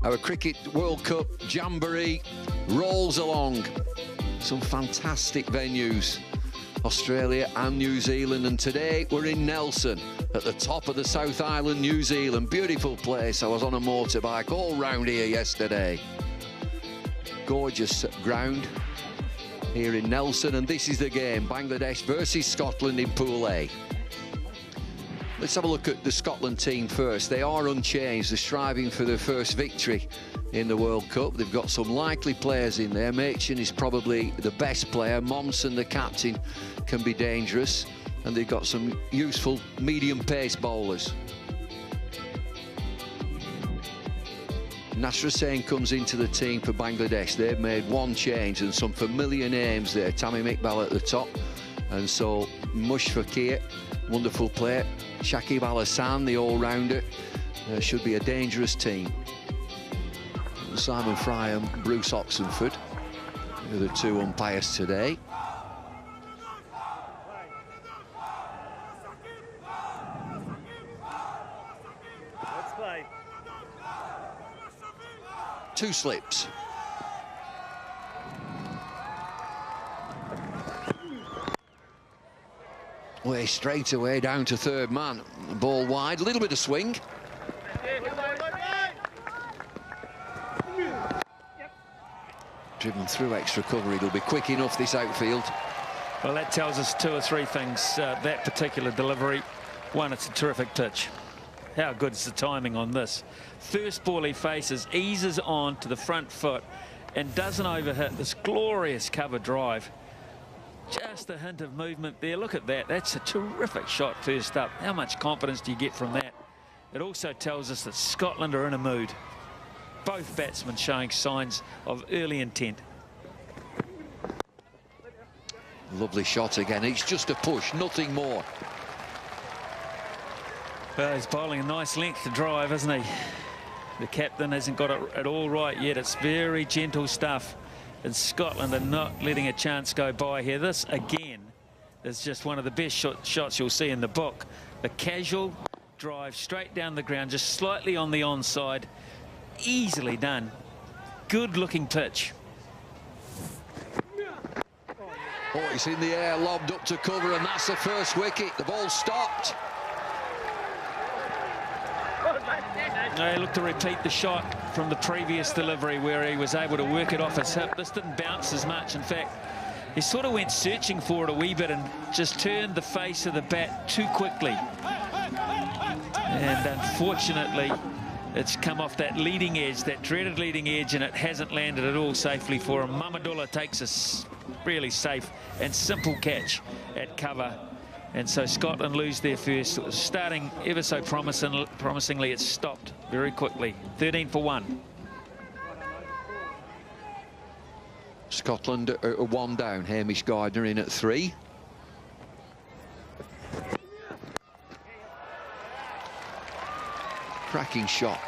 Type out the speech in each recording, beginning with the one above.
Our Cricket World Cup jamboree rolls along. Some fantastic venues, Australia and New Zealand, and today we're in Nelson at the top of the South Island, New Zealand. Beautiful place. I was on a motorbike all round here yesterday. Gorgeous ground here in Nelson, and this is the game, Bangladesh versus Scotland in Pool A. Let's have a look at the Scotland team first. They are unchanged. They're striving for their first victory in the World Cup. They've got some likely players in there. Machin is probably the best player. Momsen, the captain, can be dangerous. And they've got some useful medium pace bowlers. Nasser Hussain comes into the team for Bangladesh. They've made one change and some familiar names there. Tamim Iqbal at the top. And so Mush Fakir, wonderful player. Shakib Al Hassan, the all-rounder, should be a dangerous team. Simon Fry and Bruce Oxenford are the two umpires today. Let's play. Two slips. Way straight away down to third man. Ball wide, a little bit of swing. Driven through extra cover, it'll be quick enough, this outfield. Well, that tells us two or three things, that particular delivery. One, it's a terrific pitch. How good is the timing on this? First ball he faces, eases on to the front foot and doesn't overhit this glorious cover drive. Just a hint of movement there. Look at that. That's a terrific shot first up. How much confidence do you get from that? It also tells us that Scotland are in a mood. Both batsmen showing signs of early intent. Lovely shot again. It's just a push, nothing more. Well, he's bowling a nice length to drive, isn't he? The captain hasn't got it at all right yet. It's very gentle stuff. And Scotland are not letting a chance go by here. This, again, is just one of the best shots you'll see in the book. The casual drive straight down the ground, just slightly on the onside. Easily done. Good-looking pitch. Oh, it's in the air, lobbed up to cover, and that's the first wicket. The ball stopped. They look to repeat the shot from the previous delivery where he was able to work it off his hip. This didn't bounce as much. In fact, he sort of went searching for it a wee bit and just turned the face of the bat too quickly. And unfortunately, it's come off that leading edge, that dreaded leading edge, and it hasn't landed at all safely for him. Mamadullah takes a really safe and simple catch at cover. And so Scotland lose their first. It was starting ever so promisingly. It stopped very quickly. 13 for 1. Scotland are one down. Hamish Gardner in at 3. Cracking shot.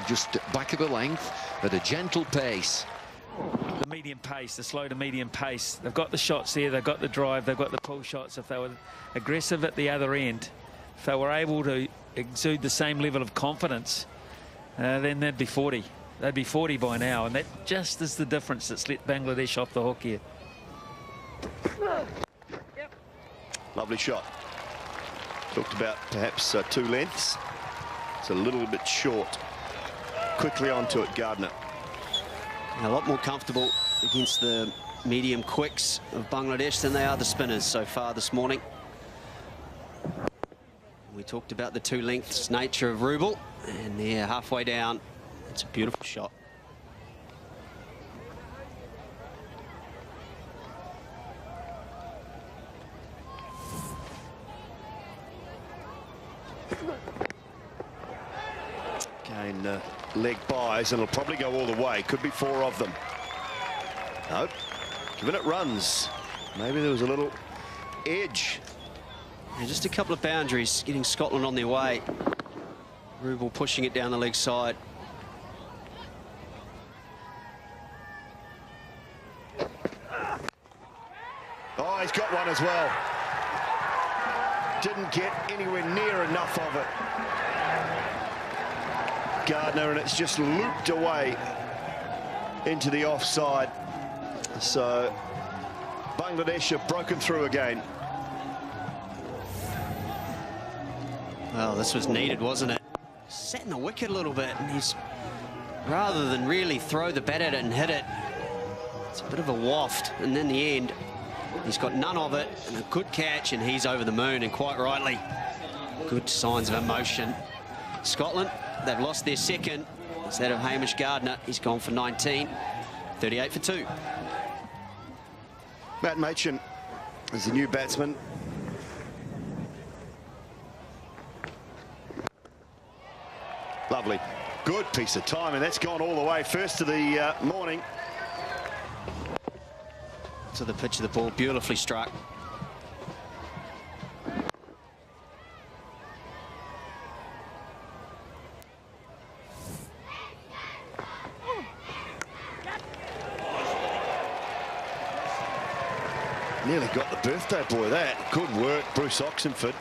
Just back of the length at a gentle pace. The medium pace, the slow to medium pace. They've got the shots there, they've got the drive, they've got the pull shots. If they were aggressive at the other end, if they were able to exude the same level of confidence, then they'd be 40. They'd be 40 by now, and that just is the difference that's let Bangladesh off the hook here. Lovely shot. Talked about perhaps 2 lengths. It's a little bit short. Quickly onto it, Gardner. A lot more comfortable against the medium quicks of Bangladesh than they are the spinners so far this morning. We talked about the 2 lengths nature of Rubel, and they're halfway down. It's a beautiful shot. Again, leg buys, and it'll probably go all the way. Could be 4 of them. No, giving it runs. Maybe there was a little edge. Yeah, just a couple of boundaries getting Scotland on their way. Rubel pushing it down the leg side. Oh, he's got one as well. Didn't get anywhere near enough of it. Gardner, and it's just looped away into the offside. So Bangladesh have broken through again. Well, this was needed, wasn't it? Sat in the wicket a little bit, and he's, rather than really throw the bat at it and hit it, it's a bit of a waft, and in the end, he's got none of it, and a good catch, and he's over the moon, and quite rightly. Good signs of emotion. Scotland, they've lost their second. Instead of Hamish Gardner, he's gone for 19, 38 for 2. Matt Machin is the new batsman. Lovely. Good piece of time, and that's gone all the way. First of the morning. To the pitch of the ball, beautifully struck. Nearly got the birthday boy, that. Good work, Bruce Oxenford.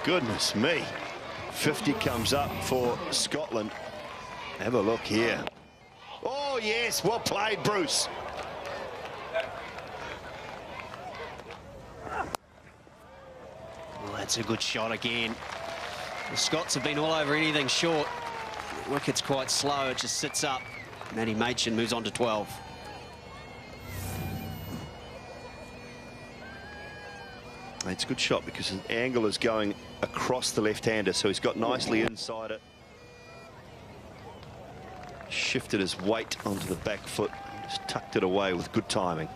Goodness me. 50 comes up for Scotland. Have a look here. Oh, yes, well played, Bruce. Well, that's a good shot again. The Scots have been all over anything short. The wicket's quite slow, it just sits up. Matty Machin moves on to 12. It's a good shot because his angle is going across the left-hander, so he's got nicely inside it. Shifted his weight onto the back foot, just tucked it away with good timing.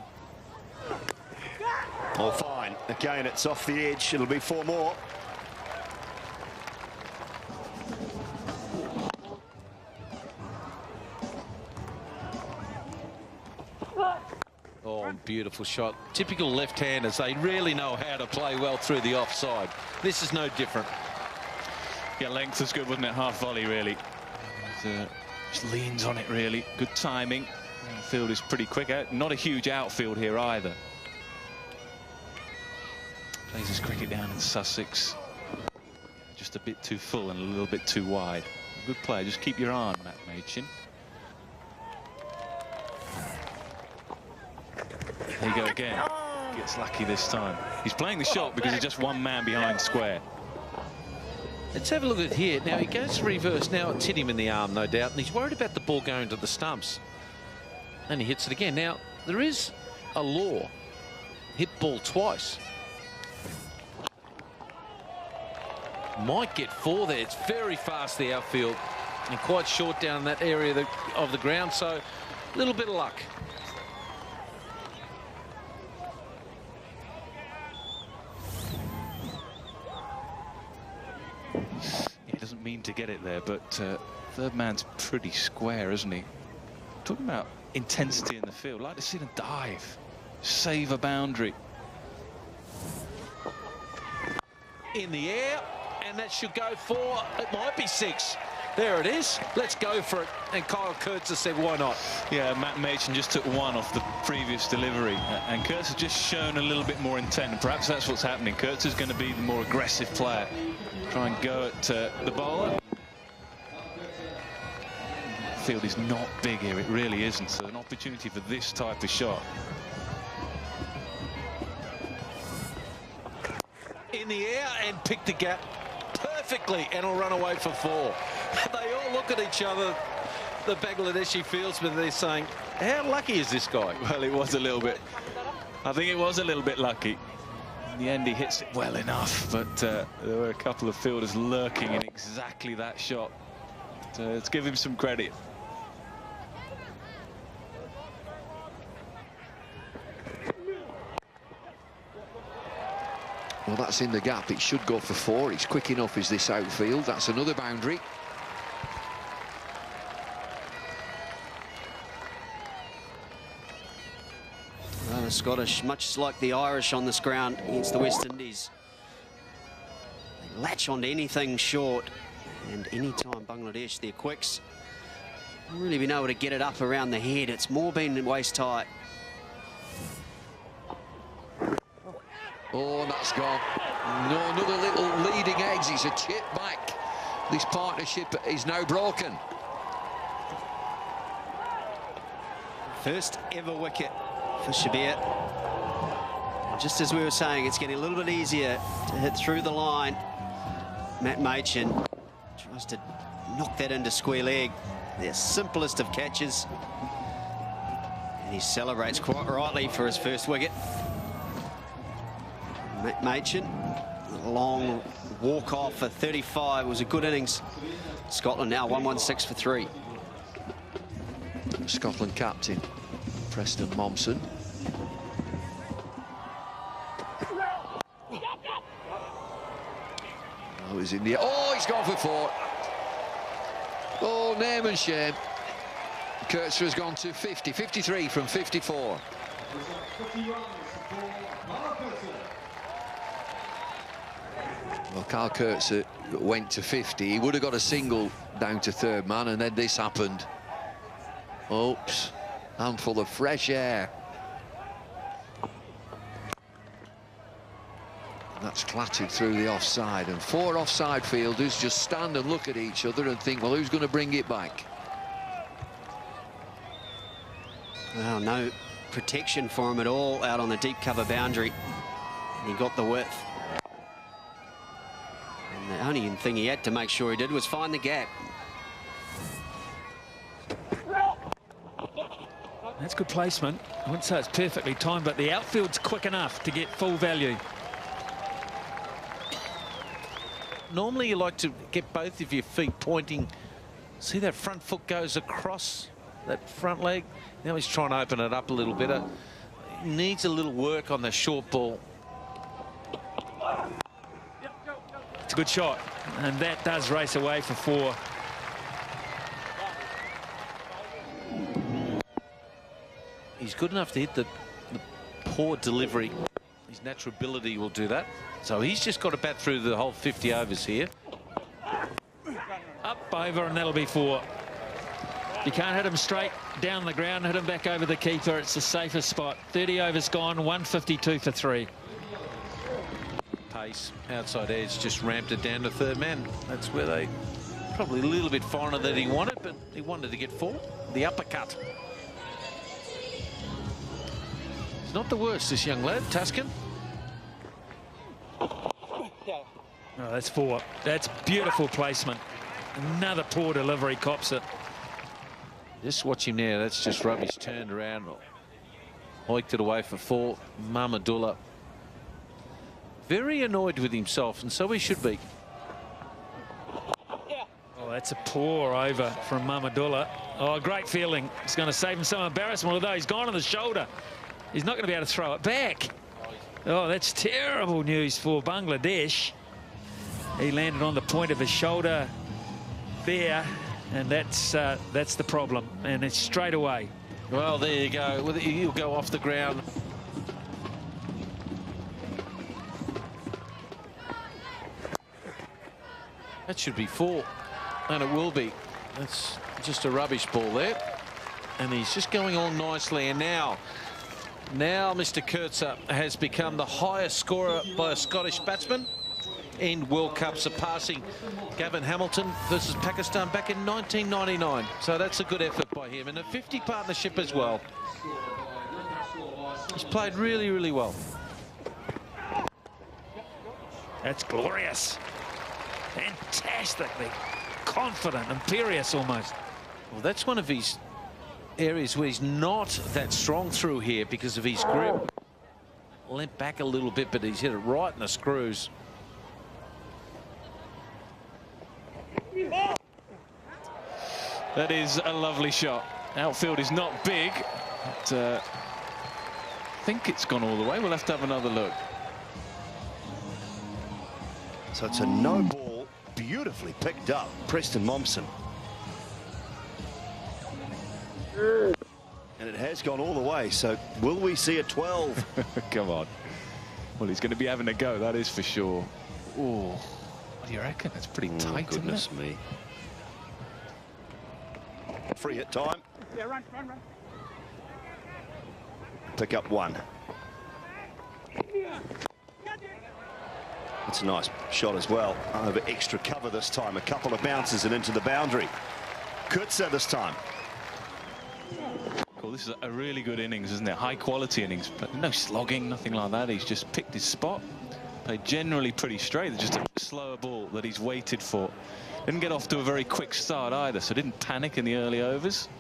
Oh, fine. Again, it's off the edge. It'll be 4 more. Oh, beautiful shot. Typical left-handers. They really know how to play well through the offside. This is no different. Yeah, length was good, wasn't it? Half volley, really. Just leans on it, really. Good timing. The field is pretty quick out. Not a huge outfield here either. Plays his cricket down in Sussex. Just a bit too full and a little bit too wide. Good player. Just keep your eye on Matt Machin. There you go again. Gets lucky this time. He's playing the shot because he's just one man behind square. Let's have a look at here. Now he goes to reverse. Now it's hit him in the arm, no doubt, and he's worried about the ball going to the stumps. And he hits it again. Now there is a law. Hit ball twice. Might get 4 there. It's very fast, the outfield, and quite short down in that area of the ground, so a little bit of luck. He doesn't mean to get it there, but third man's pretty square, isn't he? Talking about intensity in the field. Like to see them dive, save a boundary. In the air, and that should go for, it might be 6. There it is. Let's go for it. And Kyle Kurtz has said, why not? Yeah, Matt Machin just took 1 off the previous delivery, and Kurtz has just shown a little bit more intent, and perhaps that's what's happening. Kurtz is going to be the more aggressive player. Try and go at the bowler. The field is not big here, it really isn't, so an opportunity for this type of shot. In the air and pick the gap perfectly, and will run away for 4. They all look at each other, the Bangladeshi fieldsmen. They're saying, how lucky is this guy? Well, it was a little bit. I think it was a little bit lucky. In the end, he hits it well enough, but there were a couple of fielders lurking in exactly that shot. So let's give him some credit. Well, that's in the gap. It should go for 4. It's quick enough, is this outfield. That's another boundary. Well, the Scottish, much like the Irish on this ground against the West Indies, they latch onto anything short, and anytime Bangladesh, their quicks, haven't really been able to get it up around the head. It's more been waist tight. Oh, that's gone. No, another little leading edge. It's a chip back. This partnership is now broken. First ever wicket for Shabir. Just as we were saying, it's getting a little bit easier to hit through the line. Matt Machin tries to knock that into square leg. The simplest of catches. And he celebrates quite rightly for his first wicket. Matt Machin, a long walk off for 35. It was a good innings. Scotland now 116 for 3. Scotland captain Preston Momsen. Oh, he's in the... Oh, he's gone for 4. Oh, name and shame. Kurtzer has gone to 50, 53 from 54. Well, Carl Kurtzer went to 50. He would have got a single down to third man, and then this happened. Oops, handful of fresh air. That's clattered through the offside, and 4 offside fielders just stand and look at each other and think, well, who's going to bring it back? Well, no protection for him at all out on the deep cover boundary. He got the width. And the only thing he had to make sure he did was find the gap. That's good placement. I wouldn't say it's perfectly timed, but the outfield's quick enough to get full value. Normally you like to get both of your feet pointing. See that front foot goes across that front leg. Now he's trying to open it up a little bit. He needs a little work on the short ball. It's a good shot, and that does race away for 4. He's good enough to hit the poor delivery. His natural ability will do that. So he's just got to bat through the whole 50 overs here. Up, over, and that'll be 4. You can't hit him straight down the ground, hit him back over the keeper. It's the safest spot. 30 overs gone, 152 for 3. Pace, outside edge, just ramped it down to third man. That's where they probably a little bit finer than he wanted, but he wanted to get 4. The uppercut. He's not the worst, this young lad, Tuscan. Oh, that's 4. That's beautiful placement. Another poor delivery, cops it. Just watch him now. That's just rubbish. Turned around. Hoiked it away for 4. Mamadullah. Very annoyed with himself, and so he should be. Oh, that's a poor over from Mamadullah. Oh, great feeling. It's going to save him some embarrassment, although he's gone on the shoulder. He's not going to be able to throw it back. Oh, that's terrible news for Bangladesh. He landed on the point of his shoulder there. And that's the problem, and it's straight away. Well, there you go. He'll go off the ground. That should be 4, and it will be. That's just a rubbish ball there. And he's just going on nicely. And now Mr. Kurtzer has become the highest scorer by a Scottish batsman in World Cup, surpassing Gavin Hamilton versus Pakistan back in 1999. So that's a good effort by him, and a 50 partnership as well. He's played really, really well. That's glorious. Fantastically confident, imperious almost. Well, that's one of his areas where he's not that strong through here because of his grip. Leant back a little bit, but he's hit it right in the screws. That is a lovely shot. Outfield is not big, but I think it's gone all the way. We'll have to have another look. So it's a no ball, beautifully picked up, Preston Momsen. And it has gone all the way, so will we see a 12? Come on. Well, he's going to be having a go, that is for sure. Oh, what do you reckon? That's pretty tight, Goodness isn't it? me. Free hit time. Yeah, run. Pick up 1. It's a nice shot as well. Over extra cover this time. A couple of bounces and into the boundary. Kutsa this time. Cool. This is a really good innings, isn't it? High quality innings, but no slogging, nothing like that. He's just picked his spot. Played generally pretty straight. Just a slower ball that he's waited for. Didn't get off to a very quick start either, so didn't panic in the early overs.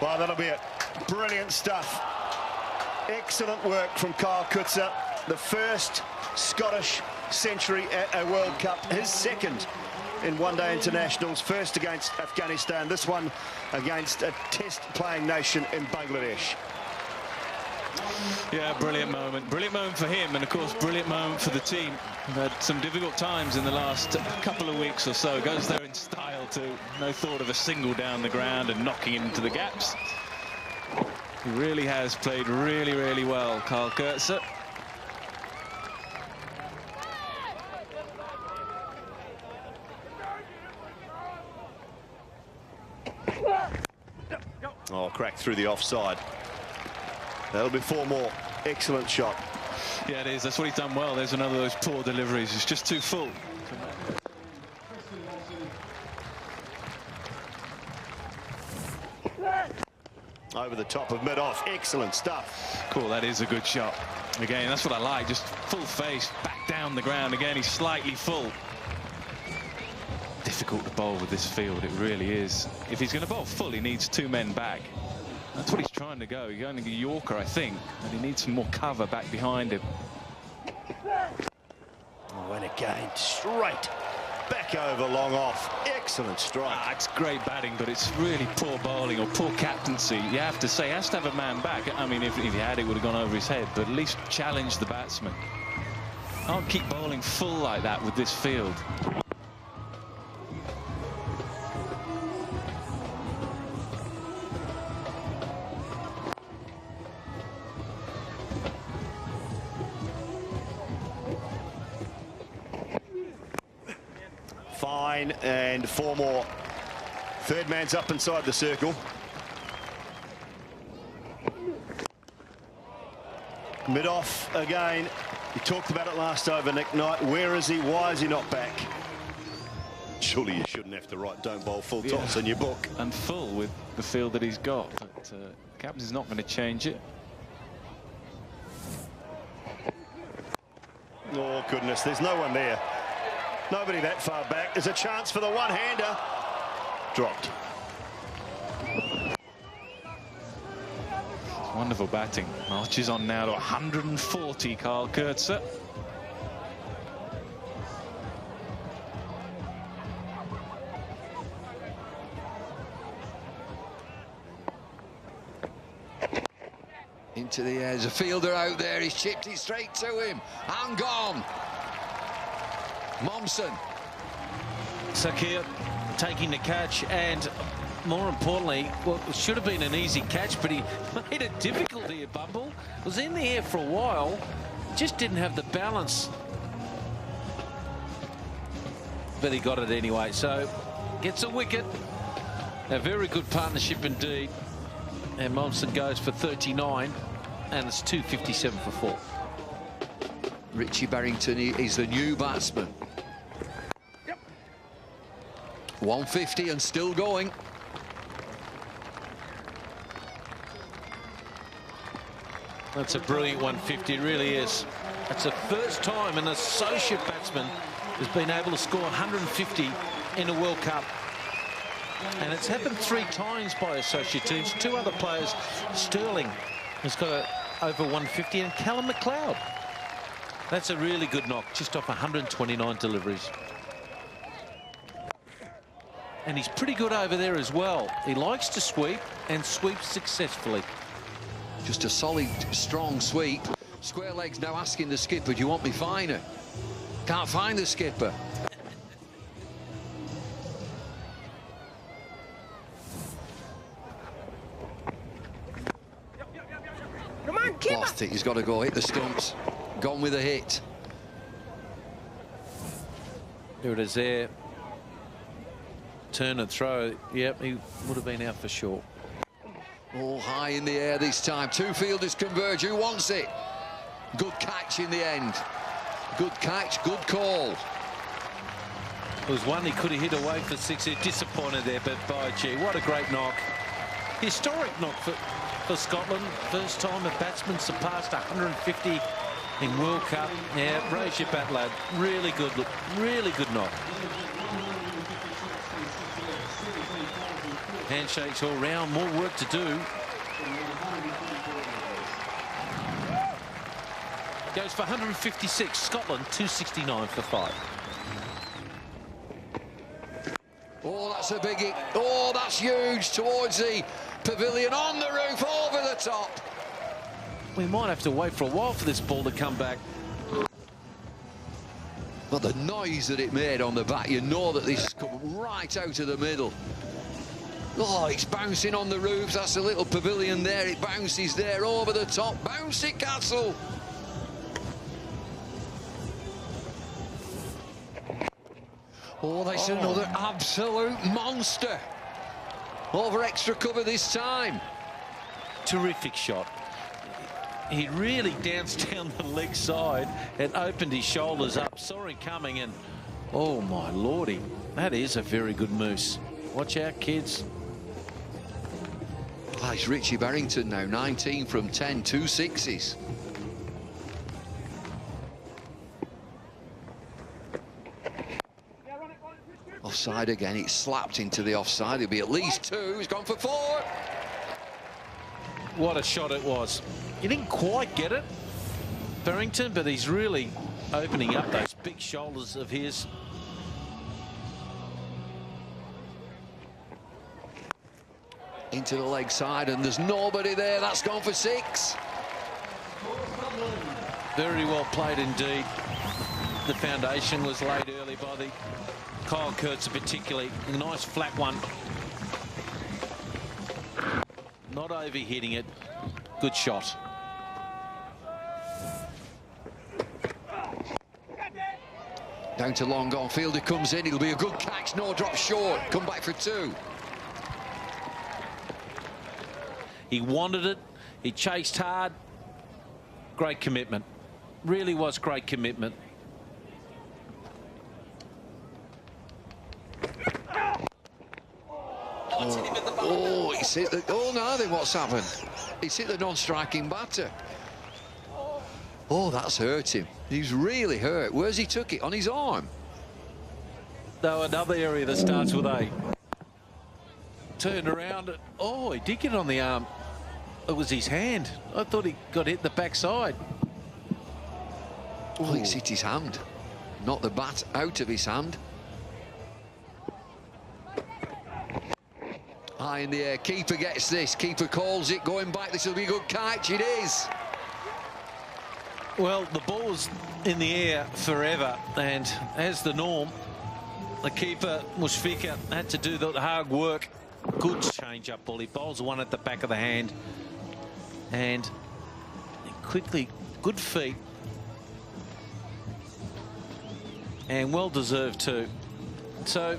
Well, that'll be it. Brilliant stuff. Excellent work from Kyle Kutsa. The first Scottish century at a World Cup. His second in one-day internationals. First against Afghanistan. This one against a test-playing nation in Bangladesh. Yeah, brilliant moment. Brilliant moment for him, and of course, brilliant moment for the team. We've had some difficult times in the last couple of weeks or so. Goes there in style too. No thought of a single down the ground and knocking into the gaps. He really has played really, really well, Kyle Kutsa. Oh, cracked through the offside. That'll be 4 more. Excellent shot. Yeah, it is. That's what he's done well. There's another of those poor deliveries. It's just too full. Over the top of mid-off. Excellent stuff. Cool, that is a good shot. Again, that's what I like. Just full face, back down the ground. Again, he's slightly full. Difficult to bowl with this field, it really is. If he's going to bowl full, he needs 2 men back. That's what he's trying to go. He's going to go Yorker, I think, and he needs some more cover back behind him. Oh, and again, straight back over, long off. Excellent strike. It's great batting, but it's really poor bowling or poor captaincy. You have to say, he has to have a man back. I mean, if he had, it would have gone over his head, but at least challenge the batsman. Can't keep bowling full like that with this field. Fine, and 4 more. Third man's up inside the circle. Mid-off again. You talked about it last over, Nick Knight. Where is he? Why is he not back? Surely you shouldn't have to write don't bowl full toss in your book. And full with the field that he's got, but the captain's not going to change it. Oh, goodness, there's no one there. Nobody that far back. There's a chance for the one-hander. Dropped. Wonderful batting. Marches on now to 140, Kyle Kutsa. Into the air. There's a fielder out there. He's chipped it straight to him. And gone. Momsen. Sakir taking the catch, and more importantly, well, it should have been an easy catch, but he made it difficult here. Bumble was in the air for a while, just didn't have the balance, but he got it anyway. So gets a wicket. A very good partnership indeed, and Momsen goes for 39, and it's 257 for 4. Richie Barrington is the new batsman. 150 and still going. That's a brilliant 150, it really is. That's the first time an associate batsman has been able to score 150 in a World Cup. And it's happened 3 times by associate teams. 2 other players, Sterling has got over 150, and Callum McLeod. That's a really good knock, just off 129 deliveries. And he's pretty good over there as well. He likes to sweep and sweeps successfully. Just a solid, strong sweep. Square legs now asking the skipper, do you want me finer? Can't find the skipper. Come on, keep Lost it. He's got to go hit the stumps. Gone with a hit. Here it is there. Turn and throw. Yep, he would have been out for sure. Oh, high in the air this time. Two fielders converge. Who wants it? Good catch in the end. Good catch, good call. There was one he could have hit away for 6. Disappointed there, but by gee, what a great knock. Historic knock for Scotland. First time a batsman surpassed 150 in World Cup. Yeah, raise your bat, lad. Really good knock. Handshakes all round, more work to do. Goes for 156. Scotland 269 for 5. Oh, that's a biggie. Oh, that's huge towards the pavilion, on the roof, over the top. We might have to wait for a while for this ball to come back. But the noise that it made on the bat, you know that this has come right out of the middle. Oh, it's bouncing on the roofs. That's a little pavilion there. It bounces there over the top. Bounce it, Castle. Oh, that's another absolute monster. Over extra cover this time. Terrific shot. He really danced down the leg side and opened his shoulders up. Saw him coming and, oh my lordy, that is a very good moose. Watch out, kids. Oh, it's Richie Berrington now, 19 from 10, 2 sixes. Offside again, it's slapped into the offside. It'll be at least 2. He's gone for 4. What a shot it was. He didn't quite get it, Berrington, but he's really opening up those big shoulders of his. Into the leg side, and there's nobody there. That's gone for 6. Very well played indeed. The foundation was laid early by the Kyle Kurtz, particularly. A nice flat one. Not overhitting it. Good shot. Down to long on. Fielder comes in. It'll be a good catch. No drop short. Come back for 2. He wanted it. He chased hard. Great commitment. Really was great commitment. Oh, he's hit the... Oh, no, then what's happened? He's hit the non-striking batter. Oh, that's hurt him. He's really hurt. Where's he took it? On his arm? Though another area that starts with A. Turned around. Oh, he did get it on the arm. It was his hand. I thought he got hit the backside. Oh, it's hit his hand. Not the bat out of his hand. High in the air. Keeper gets this. Keeper calls it. Going back. This will be a good catch. It is. Well, the ball's in the air forever, and as the norm, the keeper, Mushfika, had to do the hard work. Good change-up ball. He bowls one at the back of the hand, and quickly, good feet, and well-deserved too. So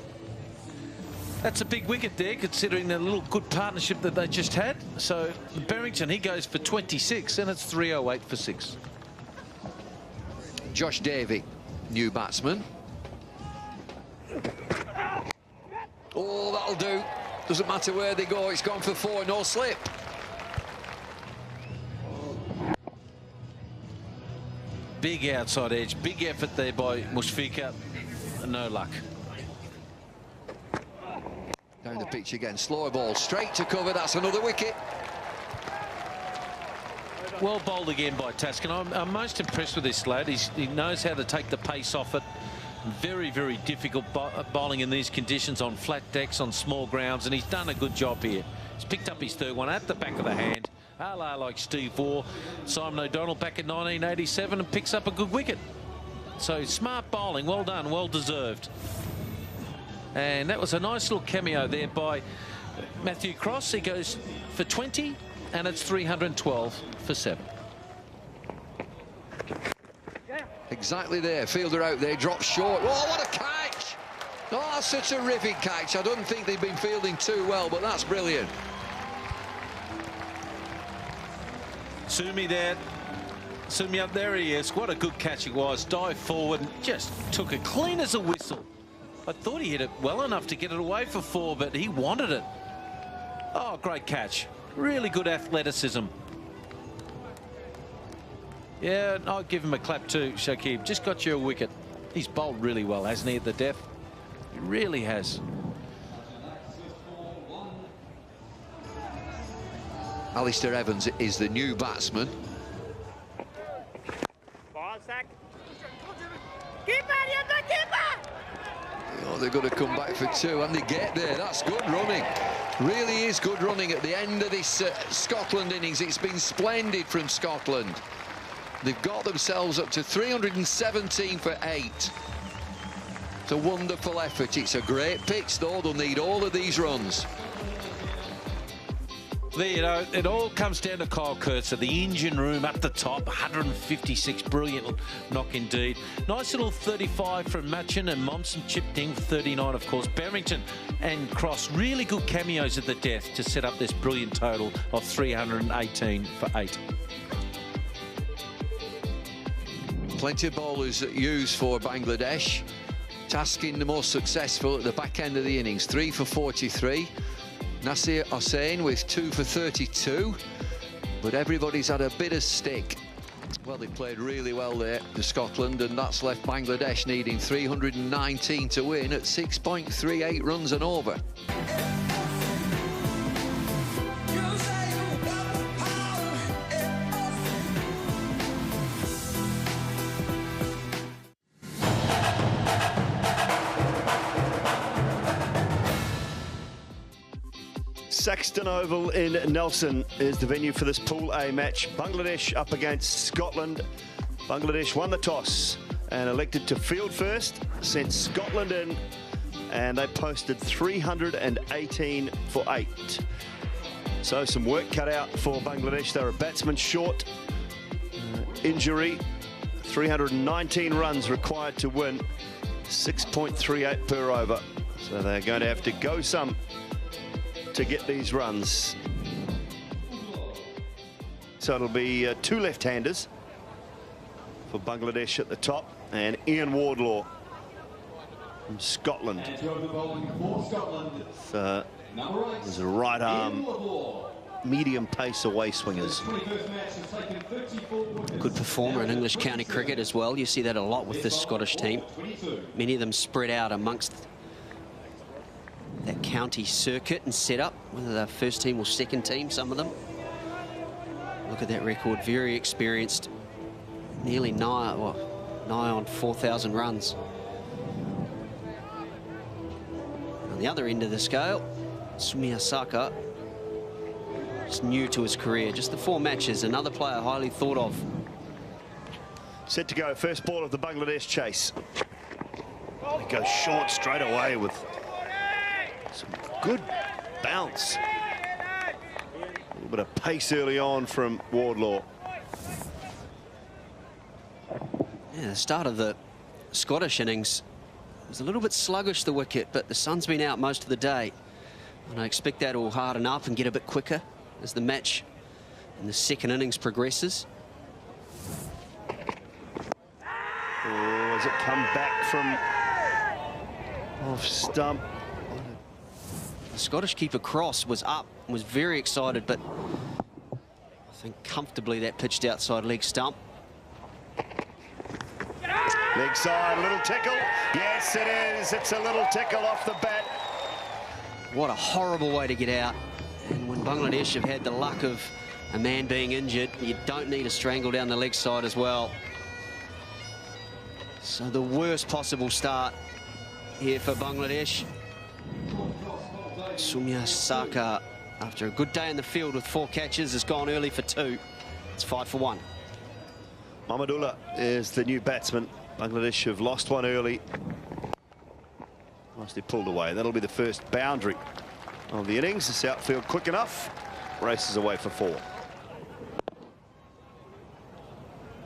that's a big wicket there, considering the little good partnership that they just had. So Berrington, he goes for 26, and it's 308 for 6. Josh Davey, new batsman. Oh, that'll do. Doesn't matter where they go. It's gone for 4. No slip. Big outside edge. Big effort there by Mushfika. No luck. Down the pitch again. Slower ball. Straight to cover. That's another wicket. Well bowled again by Taskin. I'm most impressed with this lad. He knows how to take the pace off it. Very, very difficult bowling in these conditions on flat decks, on small grounds, and he's done a good job here. He's picked up his 3rd one at the back of the hand. A la like Steve Waugh, Simon O'Donnell back in 1987, and picks up a good wicket. So smart bowling, well done, well deserved. And that was a nice little cameo there by Matthew Cross. He goes for 20. And it's 312 for 7. Exactly there. Fielder out there. Drops short. Oh, what a catch! Oh, that's a terrific catch. I don't think they've been fielding too well, but that's brilliant. Sumi there. Sumi up there he is. What a good catch it was. Dive forward and just took it clean as a whistle. I thought he hit it well enough to get it away for 4, but he wanted it. Oh, great catch. Really good athleticism. Yeah, I'll give him a clap too, Shakib. Just got you a wicket. He's bowled really well, hasn't he, at the death? He really has. Alistair Evans is the new batsman. Oh, they're going to come back for 2 and they get there. That's good running. Really is good running at the end of this Scotland innings. It's been splendid from Scotland. They've got themselves up to 317 for 8. It's a wonderful effort. It's a great pitch, though. They'll need all of these runs. You know, it all comes down to Kyle Kurtz at the engine room up the top. 156, brilliant knock indeed. Nice little 35 from Machin, and Monson chipped in for 39, of course. Barrington and Cross, really good cameos at the death to set up this brilliant total of 318 for 8. Plenty of bowlers used for Bangladesh. Tasking the most successful at the back end of the innings. 3 for 43. Nasir Hossain with 2 for 32. But everybody's had a bit of stick. Well, they played really well there to Scotland, and that's left Bangladesh needing 319 to win at 6.38 runs and over. Saxton Oval in Nelson is the venue for this Pool A match. Bangladesh up against Scotland. Bangladesh won the toss and elected to field first, sent Scotland in, and they posted 318 for 8. So some work cut out for Bangladesh. They were a batsman short. Injury, 319 runs required to win, 6.38 per over. So they're going to have to go some to get these runs. So it'll be 2 left-handers for Bangladesh at the top, and Ian Wardlaw from Scotland. So there's a right arm, medium pace away swingers. Good performer in English county cricket as well. You see that a lot with this Scottish team. Many of them spread out amongst that county circuit and setup, whether they're first team or second team, some of them. Look at that record, very experienced, nearly nigh on 4,000 runs. On the other end of the scale, Sumi Saka, just new to his career, just the 4 matches, another player highly thought of. Set to go, first ball of the Bangladesh chase. It goes short straight away with some good bounce. A little bit of pace early on from Wardlaw. Yeah, the start of the Scottish innings was a little bit sluggish, the wicket, but the sun's been out most of the day. And I expect that will harden up and get a bit quicker as the match in the second innings progresses. Oh, has it come back from off stump? The Scottish keeper Cross was up, was very excited, but I think comfortably that pitched outside leg stump. Leg side, a little tickle. Yes, it is. It's a little tickle off the bat. What a horrible way to get out. And when Bangladesh have had the luck of a man being injured, you don't need a strangle down the leg side as well. So the worst possible start here for Bangladesh. Sumi Saka, after a good day in the field with 4 catches, has gone early for 2. It's 5 for 1. Mahmudullah is the new batsman. Bangladesh have lost one early. Nicely pulled away. That'll be the first boundary of the innings. This outfield quick enough. Races away for 4.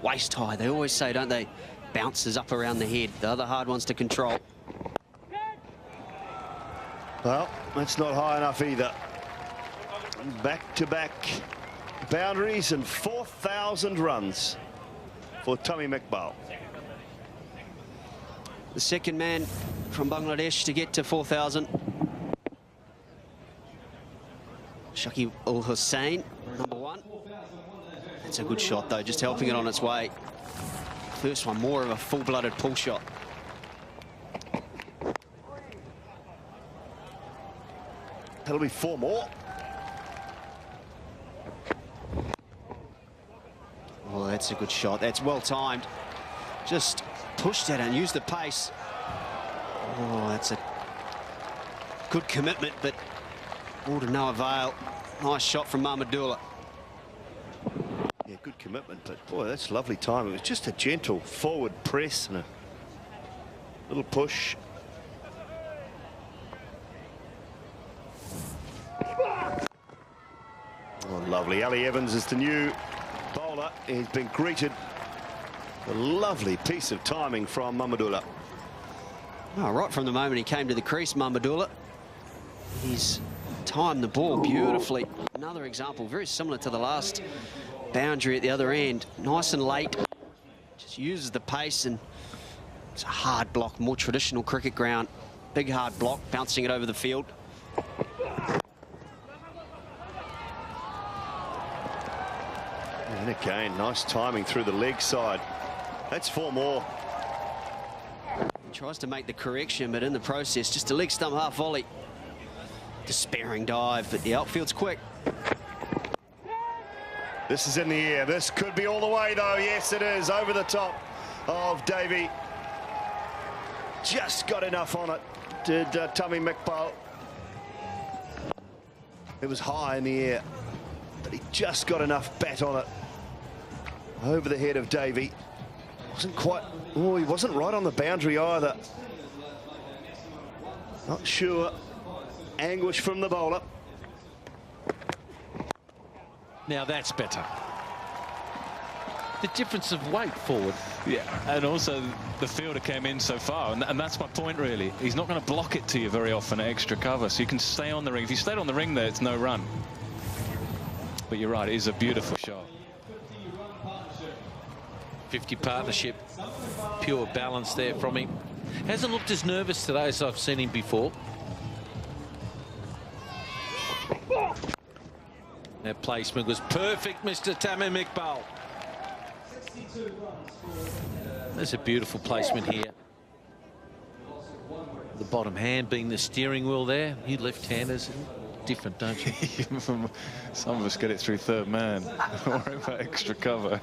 Waist high, they always say, don't they? Bounces up around the head. The other hard ones to control. Well, that's not high enough either. Back-to-back boundaries and 4,000 runs for Tamim Iqbal. The second man from Bangladesh to get to 4,000. Shakib Ul Hussain, number 1. That's a good shot, though, just helping it on its way. First one, more of a full-blooded pull shot. That'll be 4 more. Oh, that's a good shot. That's well timed. Just pushed it and used the pace. Oh, that's a good commitment, but all to no avail. Nice shot from Mahmudullah. Yeah, good commitment, but boy, that's lovely time. It was just a gentle forward press and a little push. Oh, lovely. Ali Evans is the new bowler. He's been greeted. A lovely piece of timing from Mahmudullah. Oh, right from the moment he came to the crease, Mahmudullah, he's timed the ball beautifully. Another example, very similar to the last boundary at the other end. Nice and late. Just uses the pace, and it's a hard block, more traditional cricket ground. Big hard block, bouncing it over the field. And again, nice timing through the leg side. That's 4 more. He tries to make the correction, but in the process, just a leg stump half volley. Despairing dive, but the outfield's quick. This is in the air. This could be all the way, though. Yes, it is. Over the top of Davey. Just got enough on it, did Tamim Iqbal. It was high in the air, but he just got enough bat on it. Over the head of Davey. Wasn't quite... Oh, he wasn't right on the boundary either. Not sure. Anguish from the bowler. Now that's better. The difference of weight forward. Yeah, and also the fielder came in so far, and that's my point, really. He's not going to block it to you very often at extra cover, so you can stay on the ring. If you stayed on the ring there, it's no run. But you're right, it is a beautiful shot. 50 partnership, pure balance there from him. Hasn't looked as nervous today as I've seen him before. That placement was perfect, Mr. Tamim Iqbal. There's a beautiful placement here. The bottom hand being the steering wheel there. You left-handers, different, don't you? Some of us get it through third man. Don't worry about extra cover.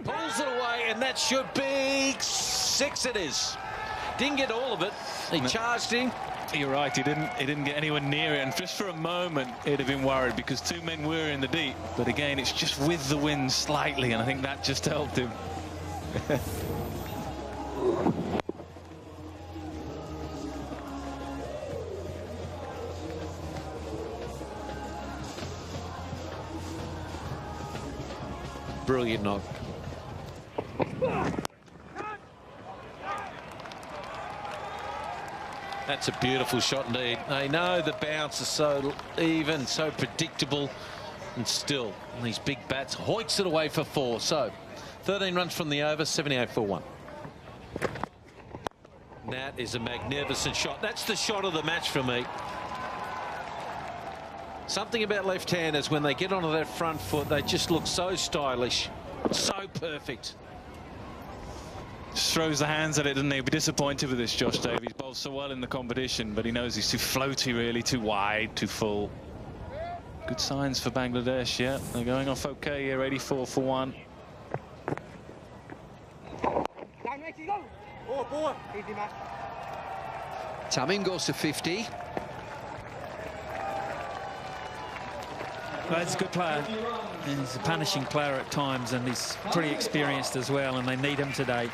Pulls it away, and that should be 6. It is. Didn't get all of it. He charged him. You're right, he didn't get anywhere near it, and just for a moment he'd have been worried because 2 men were in the deep, but again it's just with the wind slightly, and I think that just helped him. Brilliant knock. That's a beautiful shot indeed. They know the bounce is so even, so predictable, and still these big bats hoiks it away for 4. So 13 runs from the over, 78 for 1. That is a magnificent shot. That's the shot of the match for me. Something about left-handers, when they get onto that front foot, they just look so stylish, so perfect. Just throws the hands at it, doesn't he? He'll be disappointed with this, Josh Davies. Bowls so well in the competition, but he knows he's too floaty, really, too wide, too full. Good signs for Bangladesh, yeah. They're going off okay here, 84 for 1. Tamim goes to 50. Well, he's a good player. And he's a punishing player at times, and he's pretty experienced as well, and they need him today.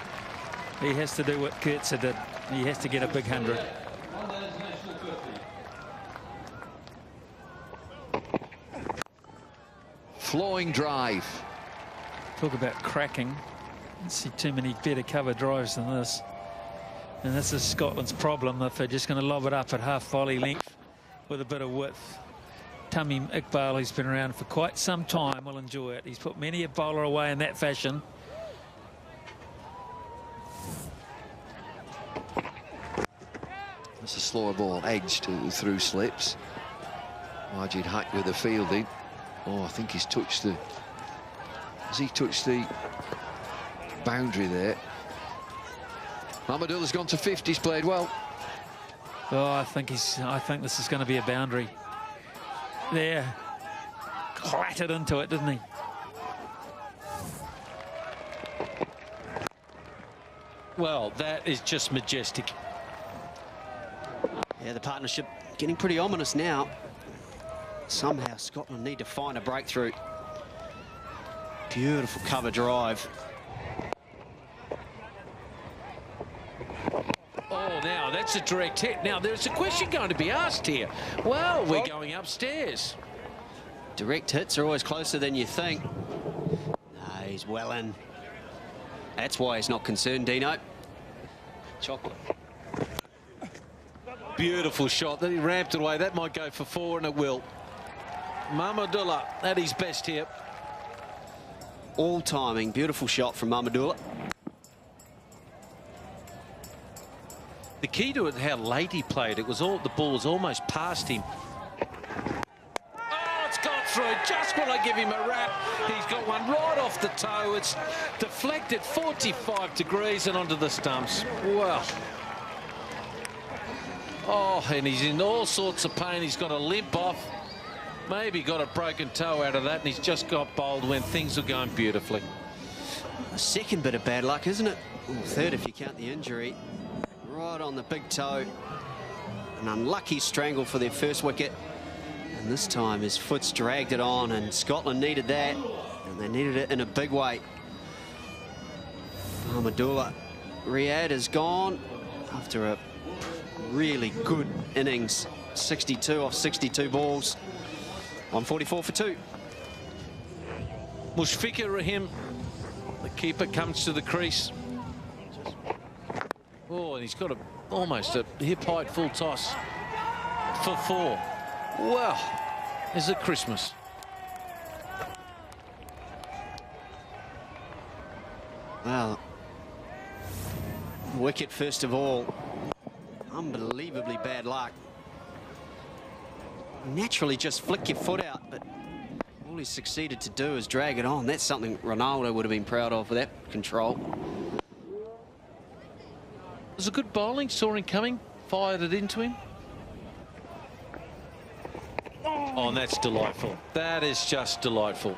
He has to do what Kurtzer did. He has to get a big 100. Flowing drive. Talk about cracking. I don't see too many better cover drives than this. And this is Scotland's problem, if they're just going to lob it up at half volley length with a bit of width. Tamim Iqbal, who's been around for quite some time, will enjoy it. He's put many a bowler away in that fashion. That's a slower ball, edged through slips. Majid Haq with the fielding. Oh, I think he's touched the... Has he touched the boundary there? Mahmudullah's gone to 50. He's played well. Oh, I think this is going to be a boundary. There, clattered into it, didn't he? Well, that is just majestic. Yeah, the partnership getting pretty ominous now. Somehow Scotland need to find a breakthrough. Beautiful cover drive. Oh, now that's a direct hit. Now there's a question going to be asked here. Well, we're going upstairs. Direct hits are always closer than you think. No, he's well in. That's why he's not concerned, Dino. Chocolate. Beautiful shot. That he ramped it away. That might go for 4, and it will. Mahmudullah at his best here. All timing. Beautiful shot from Mahmudullah. The key to it, how late he played. It was all, the ball was almost past him. Oh, it's gone through. Just when I give him a rap, he's got one right off the toe. It's deflected 45 degrees and onto the stumps. Well. Oh, and he's in all sorts of pain. He's got a limp off. Maybe got a broken toe out of that, and he's just got bowled when things were going beautifully. A second bit of bad luck, isn't it? Or third if you count the injury. Right on the big toe. An unlucky strangle for their first wicket. And this time his foot's dragged it on, and Scotland needed that. And they needed it in a big way. Mahmudullah. Riyad is gone after a really good innings. 62 off 62 balls. 144 for 2. Mushfiqur Rahim, the keeper, comes to the crease. Oh, and he's got almost a hip-height full toss for 4. Well, is it Christmas? Well, wicket first of all. Unbelievably bad luck. Naturally just flick your foot out, but all he succeeded to do is drag it on. That's something Ronaldo would have been proud of for that control. It was a good bowling, saw him coming, fired it into him. Oh, and that's delightful. That is just delightful.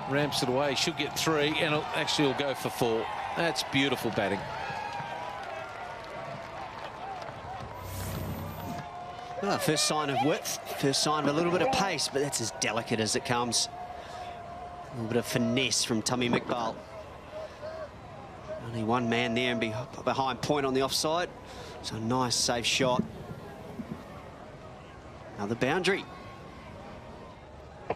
Ramps it away, should get 3, and it'll actually will go for 4. That's beautiful batting. Well, first sign of width, first sign of a little bit of pace, but that's as delicate as it comes. A little bit of finesse from Tamim Iqbal. Only one man there and behind point on the offside. So a nice, safe shot. Another boundary. He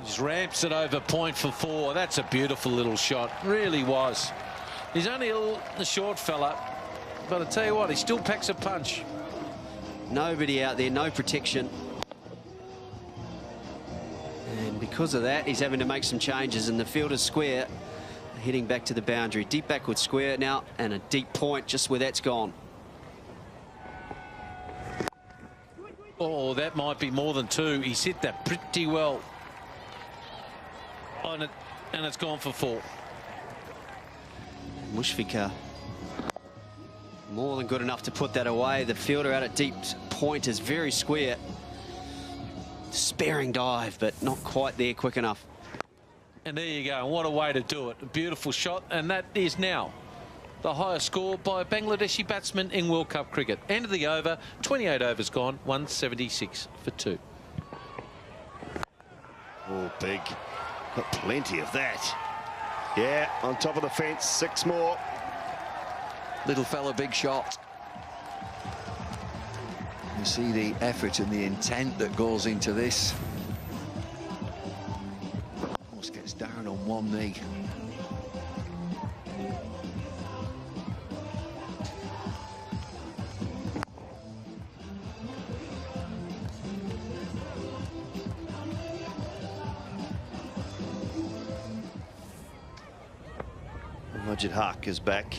just ramps it over point for 4. That's a beautiful little shot, really was. He's only a short fella, but I tell you what, he still packs a punch. Nobody out there, no protection. And because of that, he's having to make some changes, and the fielder's square heading back to the boundary. Deep backward square now, and a deep point just where that's gone. Oh, that might be more than 2. He's hit that pretty well on it, and it's gone for 4. Mushfiqur more than good enough to put that away. The fielder out at deep point is very square. Sparing dive, but not quite there quick enough. And there you go. What a way to do it. A beautiful shot. And that is now the highest score by a Bangladeshi batsman in World Cup cricket. End of the over. 28 overs gone. 176 for 2. Oh, big. Got plenty of that. Yeah, on top of the fence. 6 more. Little fella, big shot. You see the effort and the intent that goes into this. Almost gets down on one knee. Majid Haq is back.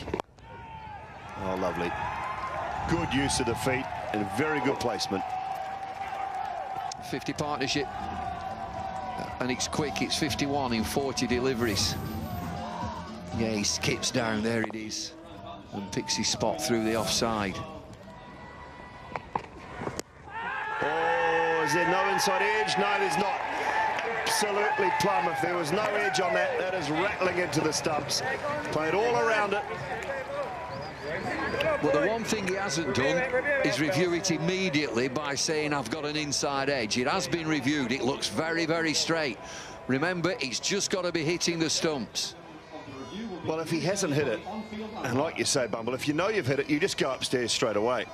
Oh, lovely. Good use of the feet and very good placement. 50 partnership. And it's quick. It's 51 in 40 deliveries. Yeah, he skips down. There it is. And picks his spot through the offside. Oh, is there no inside edge? No, there's not. Absolutely plumb. If there was no edge on that, that is rattling into the stumps. Played all around it. Well, the one thing he hasn't done is review it immediately by saying, I've got an inside edge. It has been reviewed. It looks very, very straight. Remember, it's just got to be hitting the stumps. Well, if he hasn't hit it, and like you say, Bumble, if you know you've hit it, you just go upstairs straight away.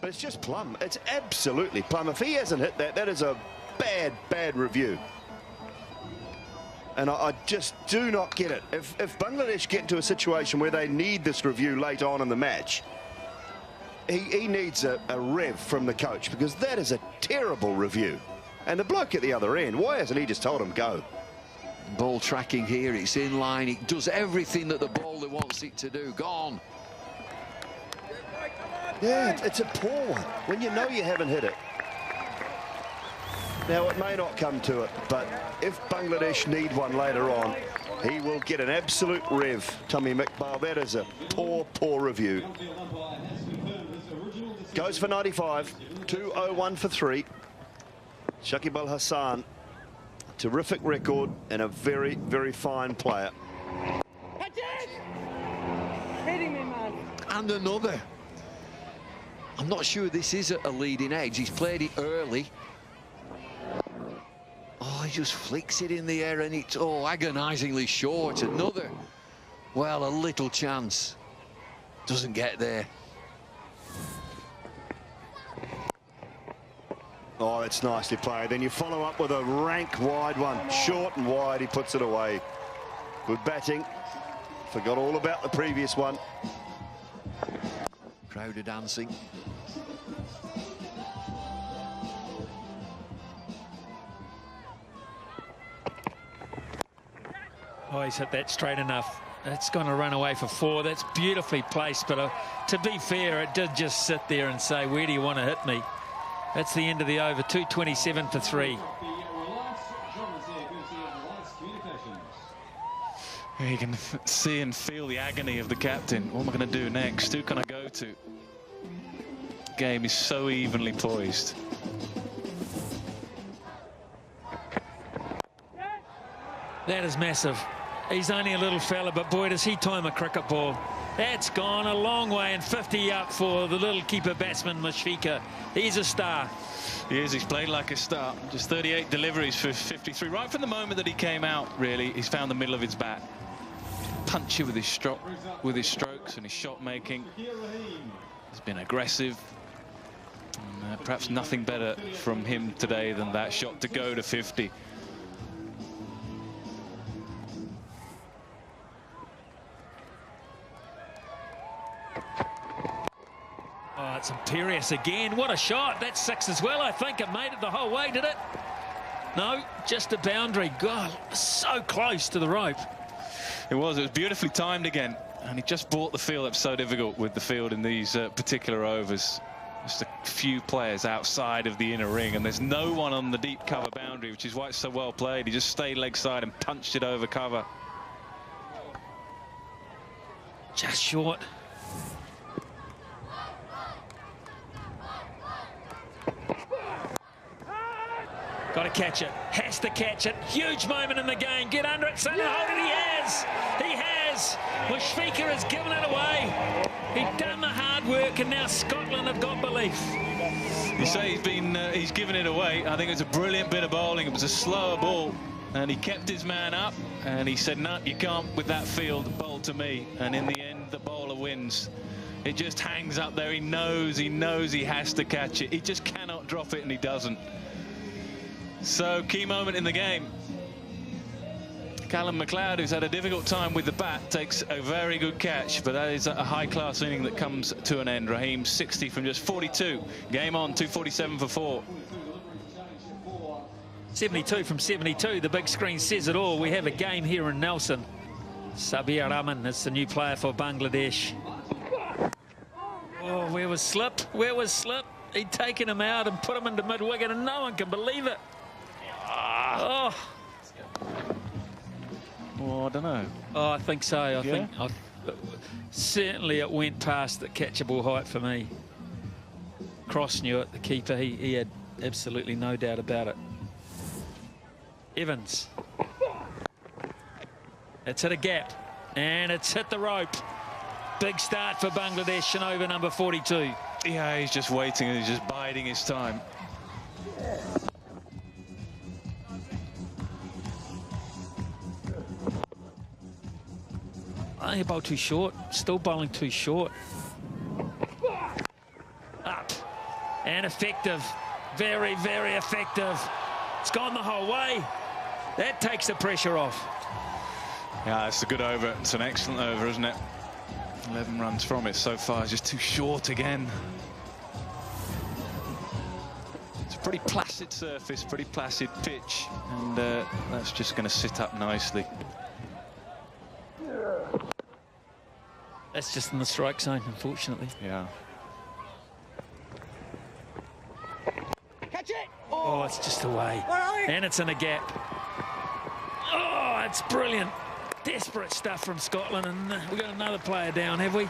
But it's just plumb. It's absolutely plumb. If he hasn't hit that, that is a bad, bad review. And I just do not get it. If Bangladesh get into a situation where they need this review late on in the match, he needs a rev from the coach, because that is a terrible review. And the bloke at the other end, why hasn't he just told him go? Ball tracking here, it's in line. It does everything that the bowler wants it to do. Gone. Yeah, it's a poor one when you know you haven't hit it. Now, it may not come to it, but if Bangladesh need one later on, he will get an absolute rev. Tommy McBall, that is a poor, poor review. Goes for 95, 201 for 3. Shakib Al Hassan, terrific record and a very, very fine player. Hitting me, man. And another. I'm not sure this is a leading edge. He's played it early. Oh, he just flicks it in the air and it's agonisingly short. Another. Well, a little chance. Doesn't get there. Oh, that's nicely played. Then you follow up with a rank wide one. Short and wide, he puts it away. Good batting. Forgot all about the previous one. Crowd are dancing. Oh, he's hit that straight enough. It's going to run away for 4. That's beautifully placed, but to be fair, it did just sit there and say, where do you want to hit me? That's the end of the over. 227 for 3. You can see and feel the agony of the captain. What am I going to do next? Who can I go to? Game is so evenly poised. That is massive. He's only a little fella, but boy, does he time a cricket ball. That's gone a long way, and 50 up for the little keeper batsman, Mushfiqur. He's a star. He is. He's played like a star. Just 38 deliveries for 53. Right from the moment that he came out, really, he's found the middle of his bat. Punchy with his strokes and his shot making. He's been aggressive. And, perhaps nothing better from him today than that shot to go to 50. Oh, it's imperious again. What a shot. That's 6 as well, I think. It made it the whole way, did it? No, just a boundary. God, so close to the rope. It was beautifully timed again. And he just brought the field up so difficult with the field in these particular overs. Just a few players outside of the inner ring. And there's no one on the deep cover boundary, which is why it's so well played. He just stayed leg side and punched it over cover. Just short. Got to catch it. Has to catch it. Huge moment in the game. Get under it, son, and hold it. He has. He has. Mushfiqur has given it away. He'd done the hard work, and now Scotland have got belief. You say he's given it away. I think it was a brilliant bit of bowling. It was a slower ball, and he kept his man up, and he said, no, you can't with that field bowl to me. And in the end, the bowler wins. It just hangs up there. He knows he has to catch it. He just cannot drop it, and he doesn't. So, key moment in the game. Callum McLeod, who's had a difficult time with the bat, takes a very good catch, but that is a high-class inning that comes to an end. Raheem, 60 from just 42. Game on, 247 for 4. 72 from 72. The big screen says it all. We have a game here in Nelson. Sabir Rahman is the new player for Bangladesh. Oh, where was Slip? Where was Slip? He'd taken him out and put him into mid-wicket, and no one can believe it. Oh. Well, I don't know. Oh, I think so. I think certainly it went past the catchable height for me. Cross knew it, the keeper. He had absolutely no doubt about it. Evans. It's hit a gap, and it's hit the rope. Big start for Bangladesh and over number 42. Yeah, he's just waiting and he's just biding his time. I think he bowled too short. Still bowling too short. Up. And effective. Very, very effective. It's gone the whole way. That takes the pressure off. Yeah, it's a good over. It's an excellent over, isn't it? 11 runs from it so far. It's just too short again. It's a pretty placid surface, pretty placid pitch. And that's just going to sit up nicely. That's just in the strike zone, unfortunately. Yeah. Catch it! Oh, it's just away. And it's in a gap. Oh, it's brilliant. Desperate stuff from Scotland, and we've got another player down, have we?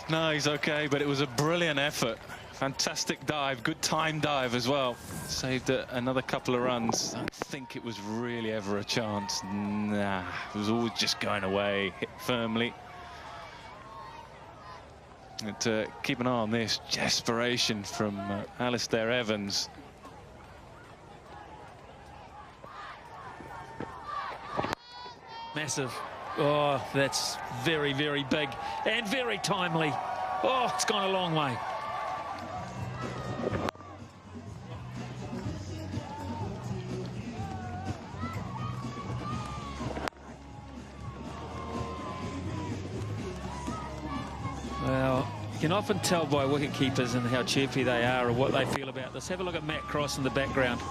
No, he's okay, but it was a brilliant effort. Fantastic dive, good time dive as well. Saved another couple of runs. I don't think it was really ever a chance. Nah, it was always just going away, hit firmly. And keep an eye on this desperation from Alistair Evans. Massive. Oh, that's very, very big and very timely. Oh, it's gone a long way. Well, you can often tell by wicket keepers and how chirpy they are or what they feel about this. Have a look at Matt Cross in the background.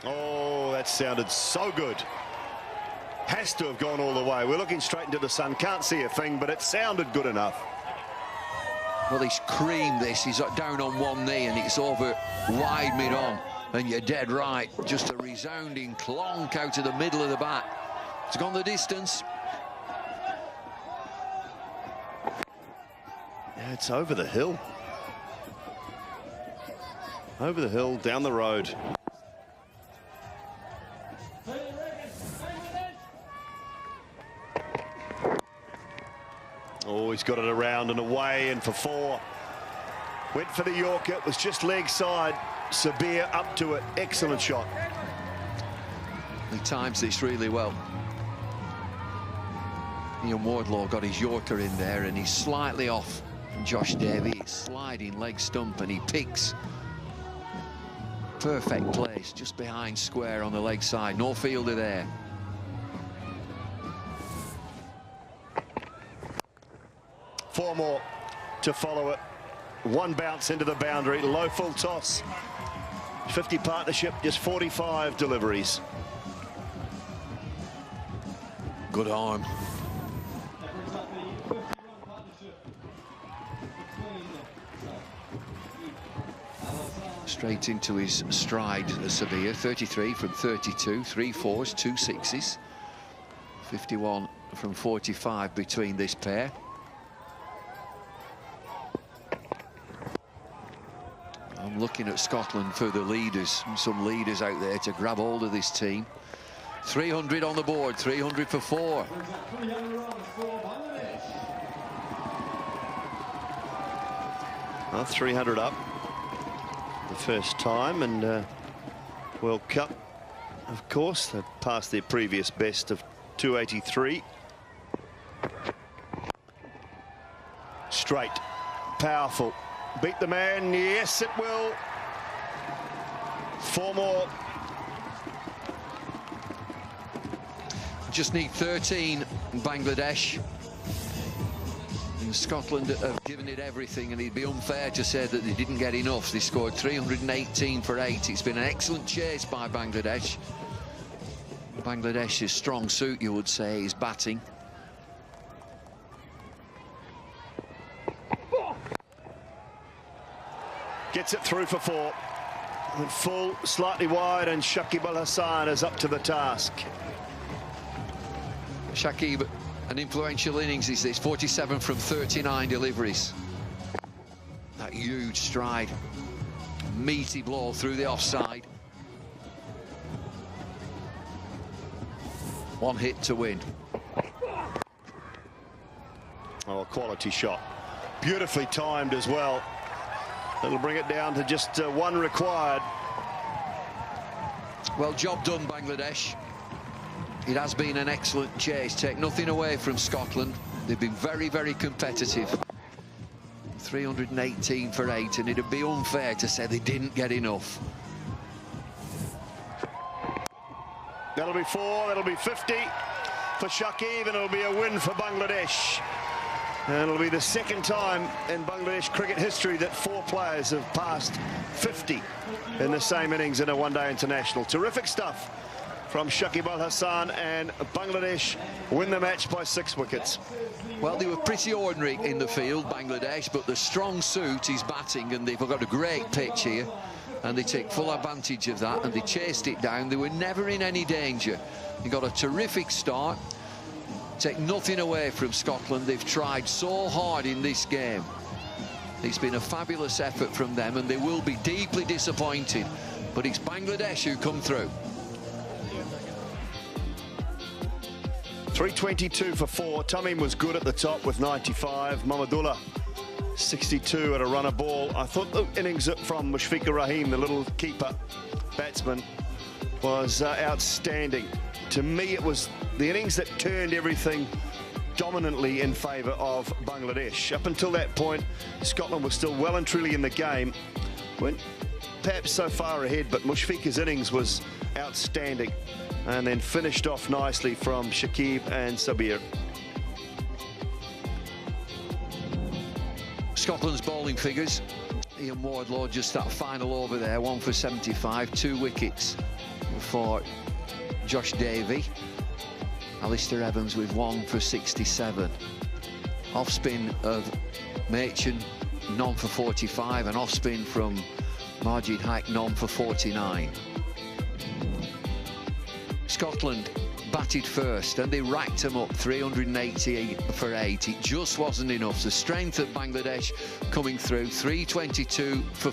Oh, that sounded so good. Has to have gone all the way. We're looking straight into the sun. Can't see a thing, but it sounded good enough. Well, he's creamed this. He's down on one knee and it's over wide mid-on. And you're dead right. Just a resounding clonk out of the middle of the bat. It's gone the distance. Yeah, it's over the hill. Over the hill, down the road. Oh, he's got it around and away and for 4. Went for the Yorker, it was just leg side. Sabir up to it, excellent shot. He times this really well. Ian Wardlaw got his Yorker in there and he's slightly off from Josh Davey. Sliding leg stump and he picks. Perfect place, just behind square on the leg side. No fielder there. Four more to follow it. One bounce into the boundary, low full toss. 50 partnership, just 45 deliveries. Good arm. Straight into his stride, Sabir. 33 from 32, 3 4s, 2 6s. 51 from 45 between this pair. I'm looking at Scotland for the leaders, some leaders out there to grab hold of this team. 300 on the board, 300 for 4. Well, 300 up the first time, and World Cup, of course, they passed their previous best of 283. Straight, powerful. Beat the man, yes it will. 4 more. Just need 13 Bangladesh. And Scotland have given it everything, and it'd be unfair to say that they didn't get enough. They scored 318 for 8. It's been an excellent chase by Bangladesh. Bangladesh's strong suit, you would say, is batting. Gets it through for 4. Full, slightly wide, and Shakib Al Hassan is up to the task. Shakib, an influential innings is this, 47 from 39 deliveries. That huge stride, meaty blow through the offside. One hit to win. Oh, a quality shot. Beautifully timed as well. It'll bring it down to just one required. Well, job done, Bangladesh. It has been an excellent chase. Take nothing away from Scotland. They've been very, very competitive. 318 for 8, and it'd be unfair to say they didn't get enough. That'll be 4, that'll be 50 for Shakib, and it'll be a win for Bangladesh. And it'll be the second time in Bangladesh cricket history that 4 players have passed 50 in the same innings in a one-day international. Terrific stuff from Shakib Al Hassan, and Bangladesh win the match by 6 wickets. Well, they were pretty ordinary in the field, Bangladesh, but the strong suit is batting, and they've got a great pitch here, and they take full advantage of that, and they chased it down. They were never in any danger. They got a terrific start. Take nothing away from Scotland. They've tried so hard in this game. It's been a fabulous effort from them, and they will be deeply disappointed. But it's Bangladesh who come through. 322 for 4. Tamim was good at the top with 95. Mamadullah 62 at a runner ball. I thought the innings from Mushfiqur Rahim, the little keeper batsman, was outstanding. To me, it was the innings that turned everything dominantly in favour of Bangladesh. Up until that point, Scotland was still well and truly in the game. Went perhaps so far ahead, but Mushfiqur's innings was outstanding, and then finished off nicely from Shakib and Sabir. Scotland's bowling figures. Ian Wardlaw, just that final over there, 1 for 75, 2 wickets for Josh Davey. Alistair Evans with 1 for 67. Off spin of Machin, none for 45, and off spin from Marjid Haque, none for 49. Scotland batted first, and they racked them up, 388 for 8. It just wasn't enough. The strength of Bangladesh coming through, 322 for